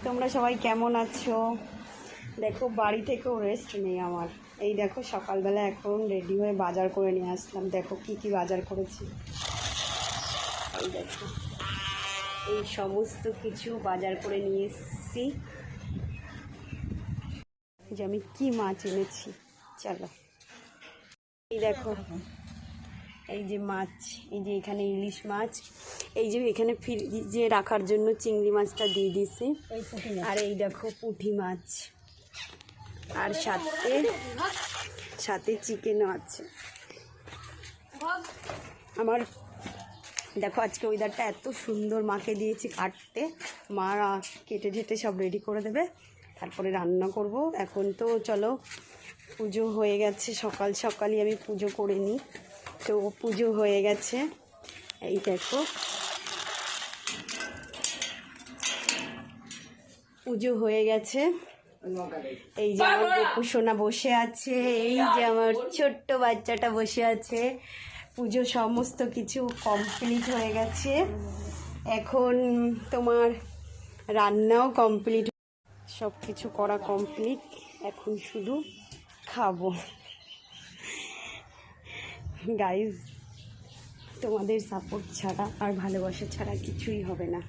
তোমরা সবাই কেমন আছো? দেখো বাড়ি থেকেও রেস্ট নেই আমার। এই দেখো সকালবেলা এখন রেডি হয়ে বাজার করে নিয়ে আসলাম। দেখো কি কি বাজার করেছি। এই দেখো এই সমস্ত কিছু বাজার করে নিয়ে এসেছি। যে আমি কি মাছ এনেছি, চলো। এই দেখো এই যে মাছ, এই যে এখানে ইলিশ মাছ, এই যে এখানে ফ্রিজে রাখার জন্য চিংড়ি মাছটা দিয়ে দিয়েছি। আর এই দেখো পুঁটি মাছ, আর সাথে চিকেনও আছে। আমার দেখো আজকে ওয়েদারটা এত সুন্দর, মাকে দিয়েছি কাটতে, মা কেটে ঢেটে সব রেডি করে দেবে, তারপরে রান্না করব। এখন তো চলো পুজো হয়ে গেছে, সকাল সকালই আমি পুজো করে নিই। তো পুজো হয়ে গেছে, এই দেখো পুজো হয়ে গেছে। এই যে আমার গোপু সোনা বসে আছে, এই যে আমার ছোট্ট বাচ্চাটা বসে আছে। পুজো সমস্ত কিছু কমপ্লিট হয়ে গেছে। এখন তোমার রান্নাও কমপ্লিট, সব কিছু করা কমপ্লিট। এখন শুধু খাবো। গাইজ, তোমাদের সাপোর্ট ছাড়া আর ভালোবাসা ছাড়া কিছুই হবে না।